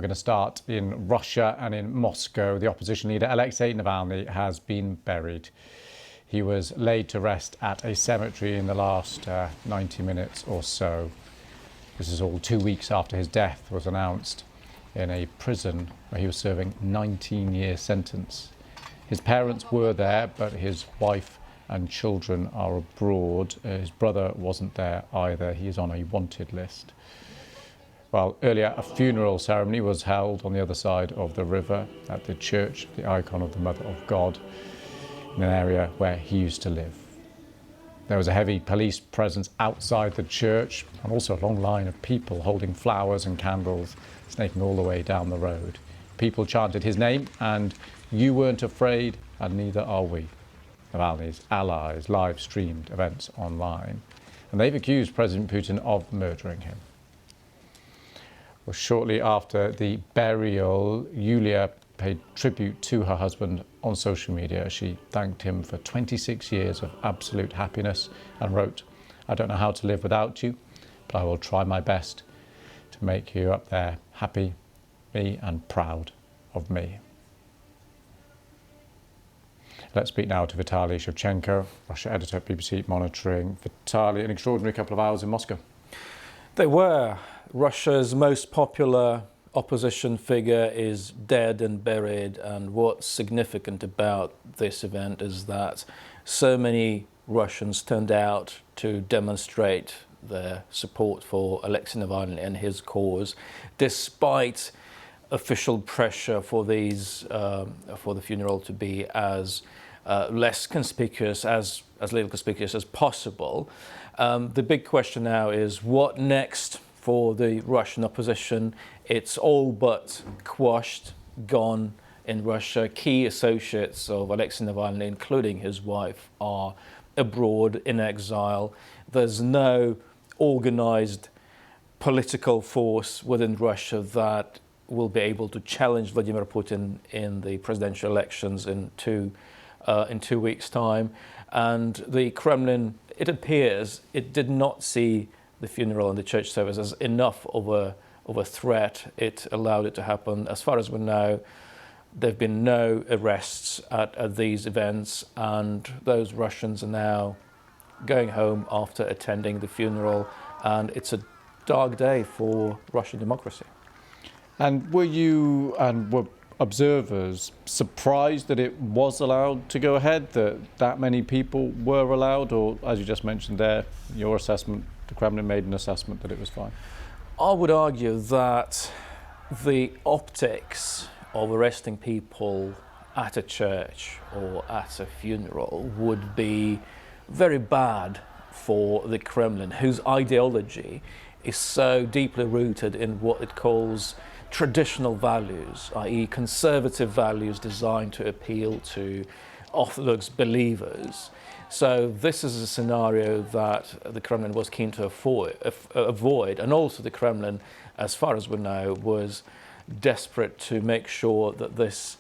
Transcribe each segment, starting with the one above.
We're going to start in Russia and in Moscow. The opposition leader Alexei Navalny has been buried. He was laid to rest at a cemetery in the last 90 minutes or so. This is all 2 weeks after his death was announced in a prison where he was serving a 19-year sentence. His parents were there, but his wife and children are abroad. His brother wasn't there either. He is on a wanted list. Well, earlier a funeral ceremony was held on the other side of the river at the church, the icon of the Mother of God, in an area where he used to live. There was a heavy police presence outside the church and also a long line of people holding flowers and candles snaking all the way down the road. People chanted his name and "You weren't afraid and neither are we." Navalny's allies live-streamed events online, and they've accused President Putin of murdering him. Well, shortly after the burial, Yulia paid tribute to her husband on social media. She thanked him for 26 years of absolute happiness and wrote, "I don't know how to live without you, but I will try my best to make you up there happy, me, and proud of me." Let's speak now to Vitaly Shevchenko, Russia editor at BBC Monitoring. Vitaly, an extraordinary couple of hours in Moscow. They were. Russia's most popular opposition figure is dead and buried, and what's significant about this event is that so many Russians turned out to demonstrate their support for Alexei Navalny and his cause, despite official pressure for the funeral to be as less conspicuous, as little conspicuous as possible. The big question now is what next for the Russian opposition. It's all but quashed, gone in Russia. Key associates of Alexei Navalny, including his wife, are abroad in exile. There's no organized political force within Russia that will be able to challenge Vladimir Putin in the presidential elections in 2 weeks' time. And the Kremlin, it appears, it did not see the funeral and the church service as enough of a threat. It allowed it to happen. As far as we know, there have been no arrests at these events, and those Russians are now going home after attending the funeral, and it's a dark day for Russian democracy. And were observers surprised that it was allowed to go ahead, that many people were allowed, or, as you just mentioned there, your assessment, the Kremlin made an assessment that it was fine? I would argue that the optics of arresting people at a church or at a funeral would be very bad for the Kremlin, whose ideology is so deeply rooted in what it calls traditional values, i.e. conservative values designed to appeal to Orthodox believers. So this is a scenario that the Kremlin was keen to avoid, and also the Kremlin, as far as we know, was desperate to make sure that this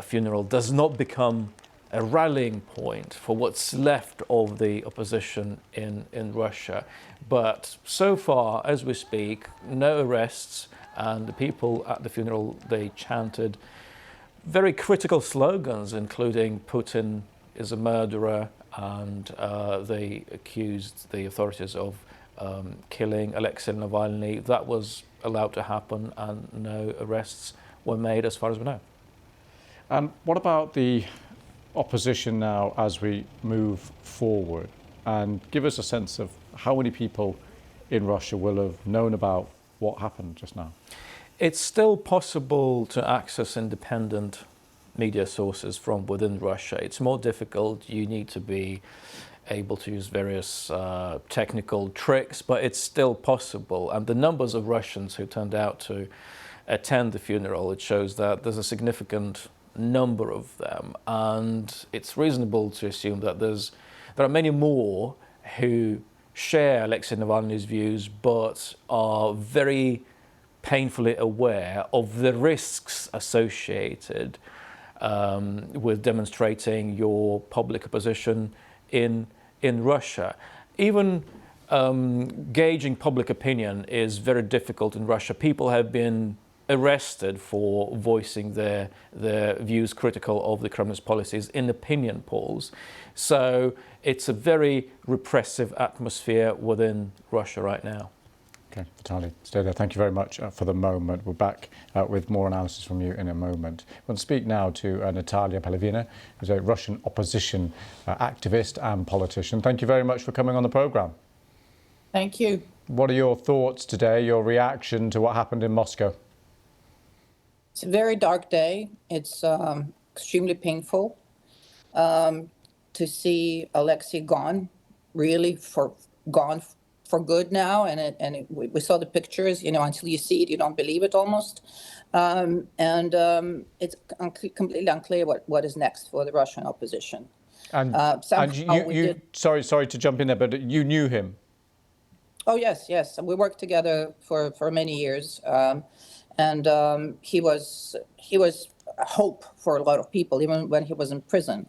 funeral does not become a rallying point for what's left of the opposition in Russia. But so far, as we speak, no arrests, and the people at the funeral, they chanted very critical slogans, including "Putin is a murderer," and they accused the authorities of killing Alexei Navalny. That was allowed to happen, and no arrests were made as far as we know. And what about the opposition now as we move forward? And give us a sense of how many people in Russia will have known about what happened just now. It's still possible to access independent media sources from within Russia. It's more difficult. You need to be able to use various technical tricks, but it's still possible. And the numbers of Russians who turned out to attend the funeral, it shows that there's a significant number of them. And it's reasonable to assume that there are many more who share Alexei Navalny's views, but are very painfully aware of the risks associated with demonstrating your public opposition in Russia. Even gauging public opinion is very difficult in Russia. People have been arrested for voicing their views critical of the Kremlin's policies in opinion polls. So it's a very repressive atmosphere within Russia right now. Okay, Vitaly, stay there. Thank you very much for the moment. We're back with more analysis from you in a moment. We'll speak now to Natalia Pina, who's a Russian opposition activist and politician. Thank you very much for coming on the programme. Thank you. What are your thoughts today, your reaction to what happened in Moscow? It's a very dark day. It's extremely painful to see Alexei gone, really gone for good now. And we saw the pictures, you know, until you see it, you don't believe it almost. It's completely unclear what is next for the Russian opposition. Sorry to jump in there, but you knew him? Oh, yes. We worked together for many years. He was a hope for a lot of people, even when he was in prison.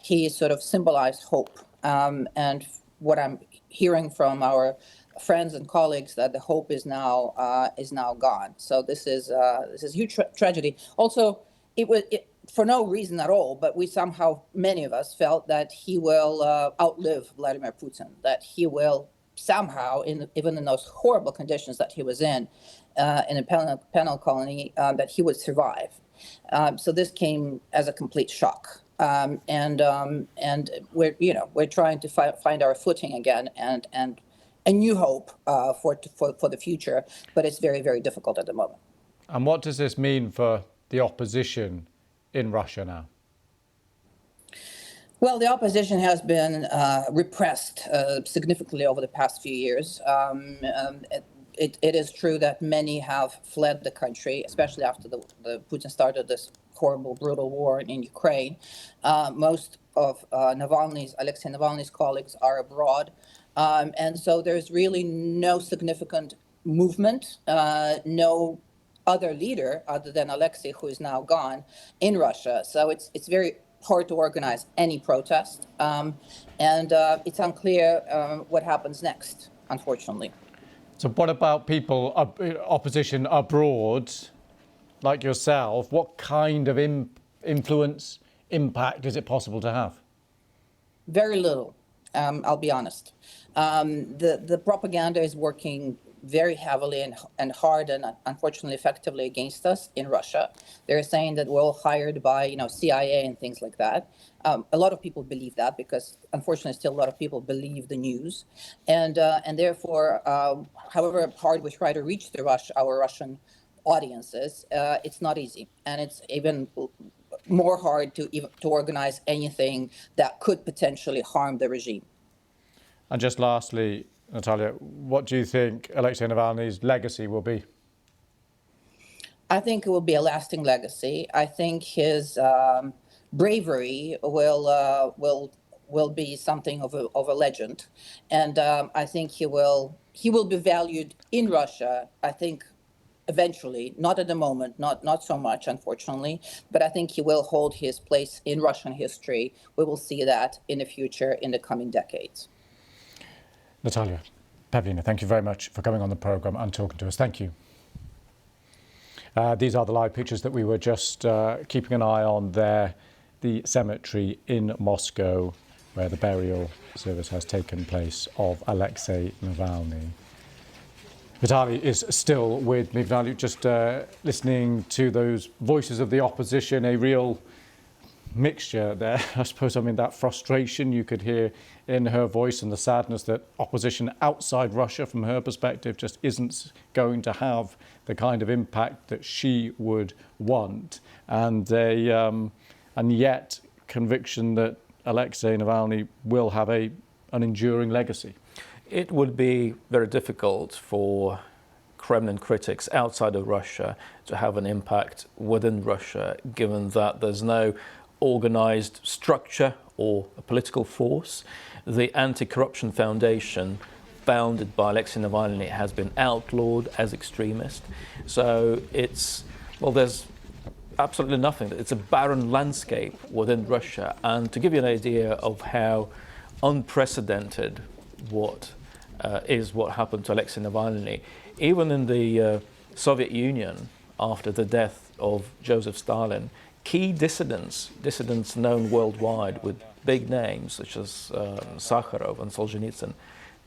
He sort of symbolized hope. And what I'm hearing from our friends and colleagues, that the hope is now gone. So this is a huge tragedy. Also, it for no reason at all, but we somehow, many of us, felt that he will outlive Vladimir Putin, that he will somehow, even in those horrible conditions that he was in a penal colony, that he would survive. So this came as a complete shock. And we're trying to find our footing again and a new hope for the future, but it's very, very difficult at the moment. And what does this mean for the opposition in Russia now? Well, the opposition has been repressed significantly over the past few years. It is true that many have fled the country, especially after the Putin started this horrible, brutal war in Ukraine. Most of Alexei Navalny's colleagues are abroad. And so there's really no significant movement, no other leader other than Alexei, who is now gone, in Russia. So it's very hard to organize any protest. And it's unclear what happens next, unfortunately. So what about people, opposition abroad, like yourself? What kind of influence, impact is it possible to have? Very little, I'll be honest. The propaganda is working very heavily and hard and unfortunately effectively against us in Russia. They're saying that we're all hired by CIA and things like that. A lot of people believe that because unfortunately still a lot of people believe the news, and therefore, however hard we try to reach our Russian audiences, it's not easy, and it's even more hard to organize anything that could potentially harm the regime. And just lastly, Natalia, what do you think Alexei Navalny's legacy will be? I think it will be a lasting legacy. I think his bravery will be something of a legend, and I think he will be valued in Russia. I think eventually, not at the moment, not so much, unfortunately, but I think he will hold his place in Russian history. We will see that in the future, in the coming decades. Natalia Pina, thank you very much for coming on the programme and talking to us. Thank you. These are the live pictures that we were just keeping an eye on there. The cemetery in Moscow, where the burial service has taken place of Alexei Navalny. Vitaly is still with me. Vitaly, just listening to those voices of the opposition, a real mixture there. I suppose, that frustration you could hear in her voice and the sadness that opposition outside Russia, from her perspective, just isn't going to have the kind of impact that she would want. And yet conviction that Alexei Navalny will have an enduring legacy. It would be very difficult for Kremlin critics outside of Russia to have an impact within Russia, given that there's no organized structure or a political force. The Anti-Corruption Foundation, founded by Alexei Navalny, has been outlawed as extremist. So there's absolutely nothing. It's a barren landscape within Russia. And to give you an idea of how unprecedented what happened to Alexei Navalny, even in the Soviet Union after the death of Joseph Stalin, key dissidents known worldwide with big names such as Sakharov and Solzhenitsyn,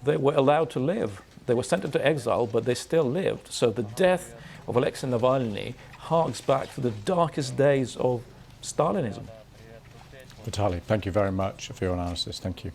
they were allowed to live. They were sent into exile, but they still lived. So the death of Alexei Navalny harks back to the darkest days of Stalinism. Vitaly, thank you very much for your analysis. Thank you.